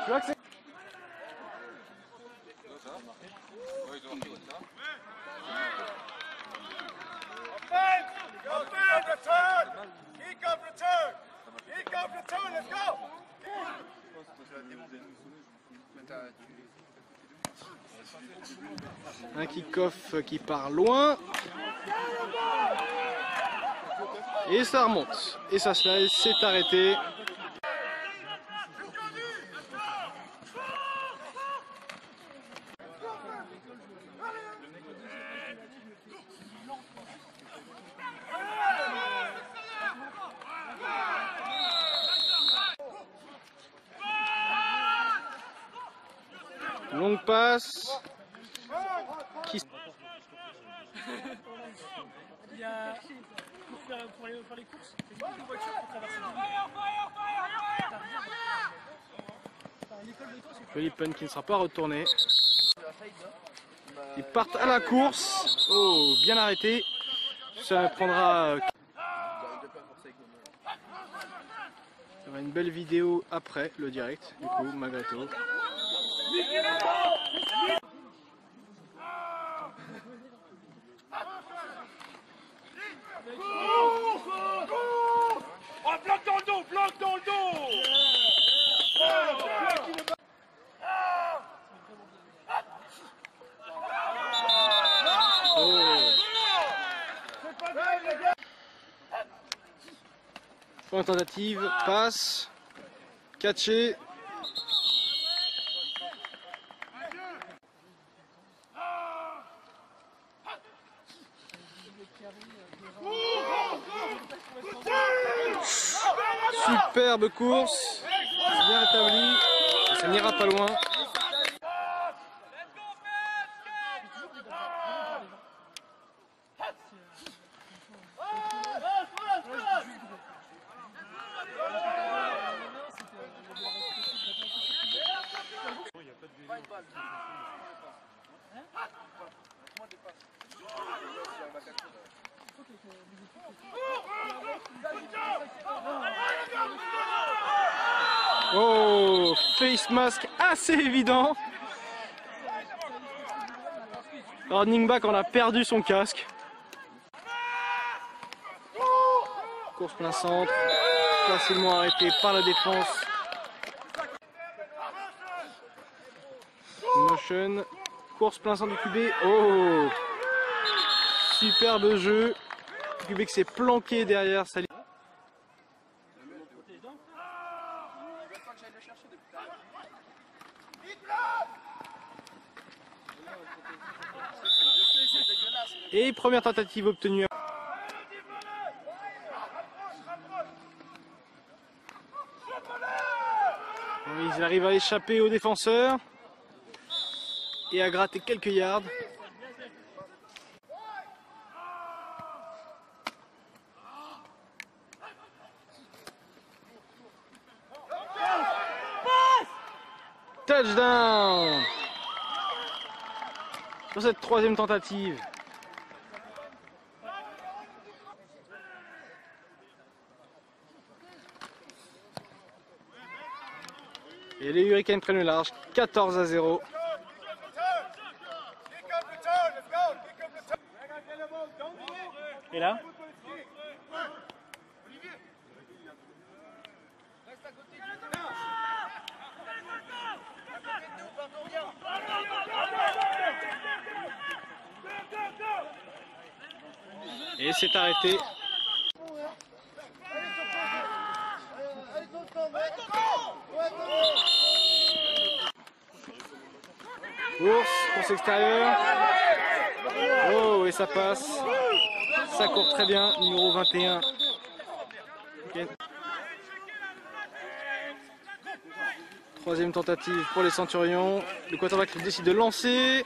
Tu vois que c'est... Un kick-off qui part loin. Et ça remonte. Et ça slice, c'est arrêté. Longue passe. Qui... Il y a pour les courses, c'est une voiture pour traverser le Joli pun qui ne sera pas retourné. Ils partent à la course. Oh, bien arrêté. Ça prendra... Ça va une belle vidéo après le direct, du coup, malgré tout. Oh, bloc dans le dos, bloc dans le dos. Première tentative, passe, catché. Superbe course, bien établie, ça n'ira pas loin. Oh, face mask assez évident. Running back, on a perdu son casque. Course plein centre, facilement arrêté par la défense. Motion, course plein centre du QB. Oh, superbe jeu. Le QB qui s'est planqué derrière sa ligne. Et première tentative obtenue. Ils arrivent à échapper aux défenseurs et à gratter quelques yards. Touchdown sur cette troisième tentative. Et les Hurricanes prennent le large, 14-0. Et là? Et c'est arrêté. Course extérieure. Oh, et ça passe. Ça court très bien. Numéro 21. Okay. Troisième tentative pour les Centurions. Le quarterback décide de lancer.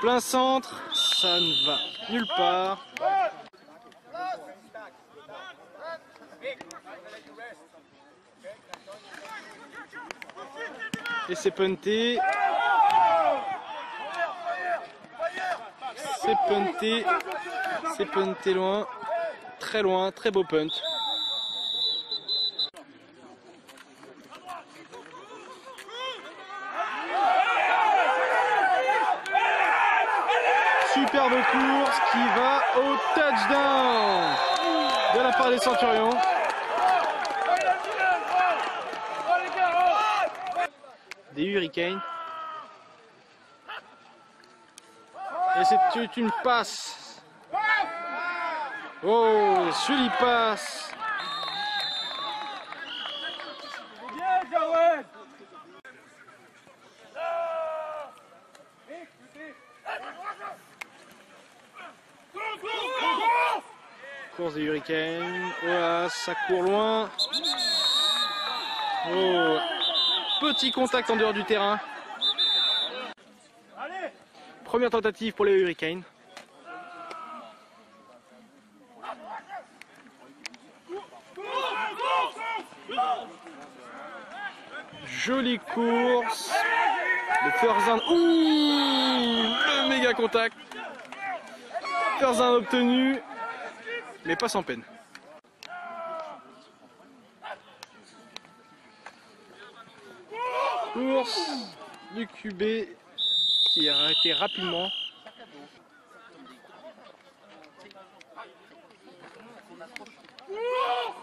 Plein centre. Ça ne va nulle part. Et c'est punté. C'est punté. C'est punté loin. Très loin. Très beau punt. Superbe course qui va au touchdown de la part des Centurions. Des Hurricanes. Et c'est une passe. Oh, jolie passe. Course des Hurricanes. Voilà, ça court loin. Oh, petit contact en dehors du terrain. Première tentative pour les Hurricanes. Jolie course. Le first down. Ouh, le méga contact. First down obtenu, mais pas sans peine. Course du QB qui est arrêté rapidement.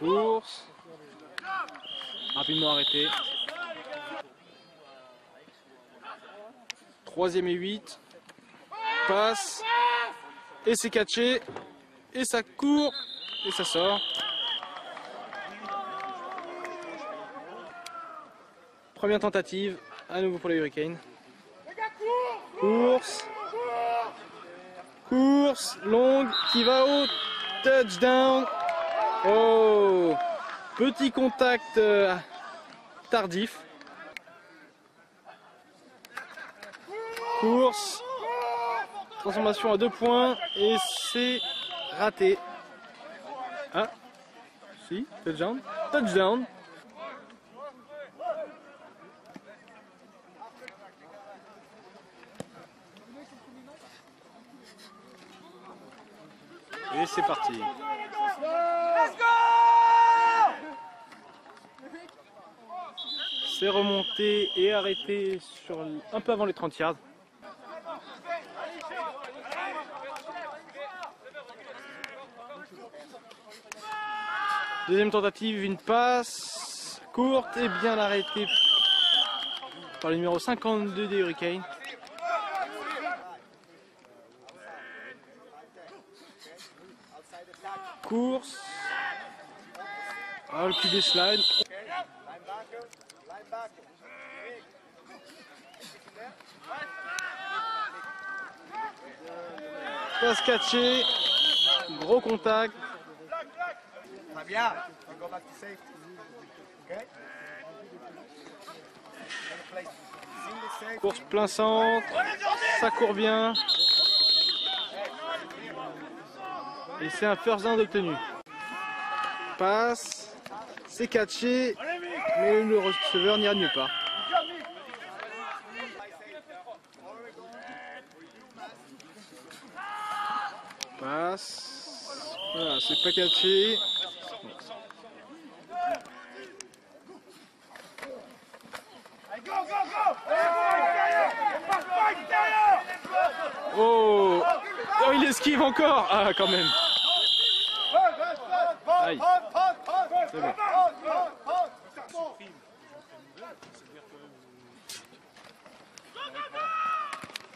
Course rapidement arrêté. 3e et 8. Passe. Et c'est catché. Et ça court. Et ça sort. Première tentative. À nouveau pour les Hurricanes. Course. Course longue qui va au touchdown. Oh. Petit contact tardif. Course. Transformation à 2 points. Et c'est raté. Ah. Si. Touchdown. Touchdown. Et c'est parti. C'est remonté et arrêté sur un peu avant les 30 yards. Deuxième tentative, une passe courte et bien arrêtée par le numéro 52 des Hurricanes. Course. Ah, le QB slide. Passe catché. Gros contact. Course plein centre. Ça court bien. Et c'est un first down obtenu. Passe. C'est catché. Mais le receveur n'ira nulle part. Passe. Voilà, c'est pas catché. Oh, oh, il esquive encore. Ah, quand même. Aïe. C'est bon.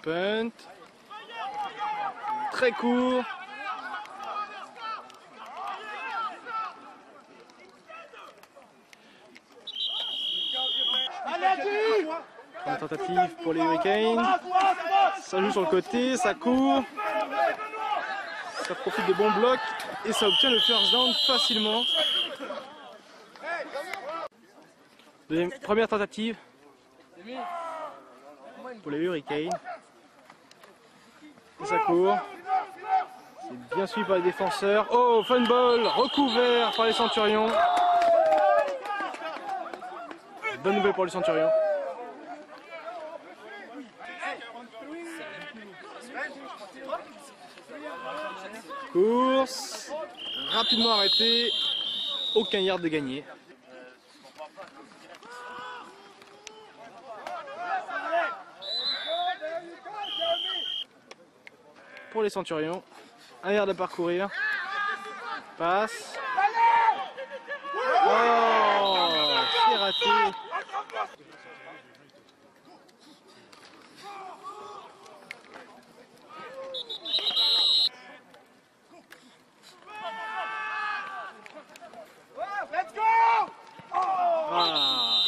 Punt. Très court. Une tentative pour les Hurricanes. Ça joue sur le côté, ça court. Ça profite de bons blocs et ça obtient le first down facilement. Première tentative. pour les Hurricanes. Et ça court. C'est bien suivi par les défenseurs. Oh, fun ball recouvert par les Centurions. Bonne nouvelle pour les Centurions. Course rapidement arrêtée. Aucun yard de gagné. Pour les Centurions, un yard à parcourir. Passe. Oh, c'est raté. Ah.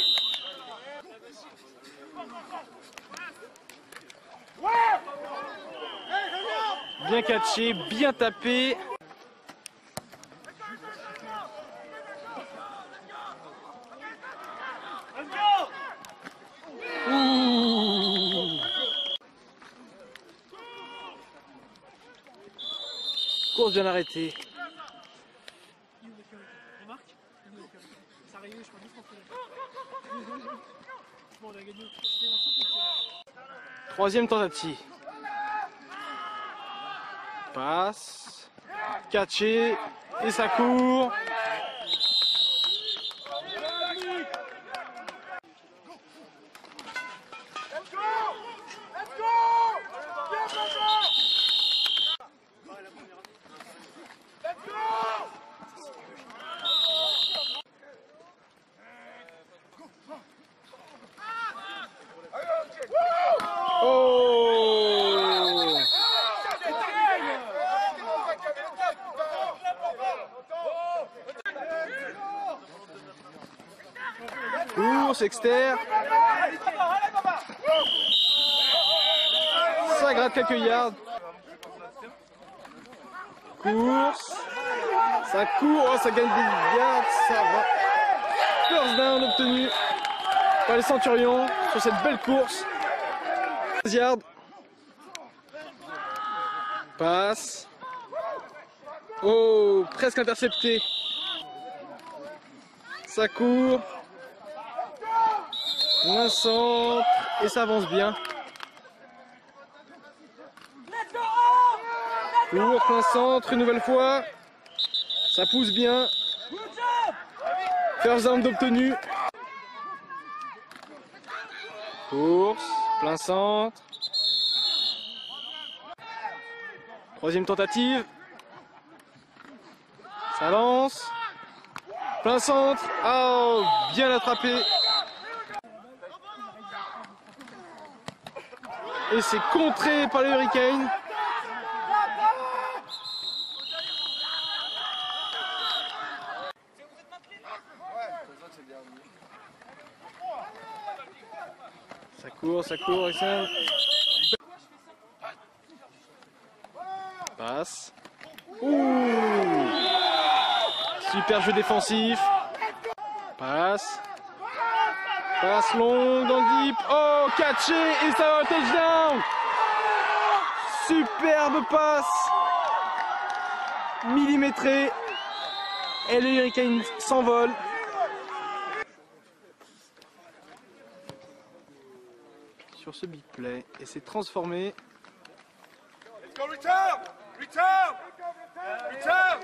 Bien catché, bien tapé. Ouh. Course bien arrêtée. Troisième tentative. Passe. Catché. Et ça court. Oh! Course externe. Ça gratte quelques yards. Course. Ça court. Oh, ça gagne des yards. Ça va. First down obtenu par les Centurions sur cette belle course. 15 yards. Passe. Oh, presque intercepté. Ça court. Un centre. Et ça avance bien. Court, un centre, une nouvelle fois. Ça pousse bien. First down d'obtenu. Course, plein centre. Troisième tentative. Ça lance. Plein centre. Oh, bien attrapé. Et c'est contré par les Hurricanes. Ça court, excellent. Passe. Ouh. Super jeu défensif. Passe. Passe longue dans le deep. Oh, catché et ça va, touchdown. Superbe passe. Millimétré. Et les Hurricanes s'envolent. Sur ce big play et s'est transformé. Let's go, return! Return! Return!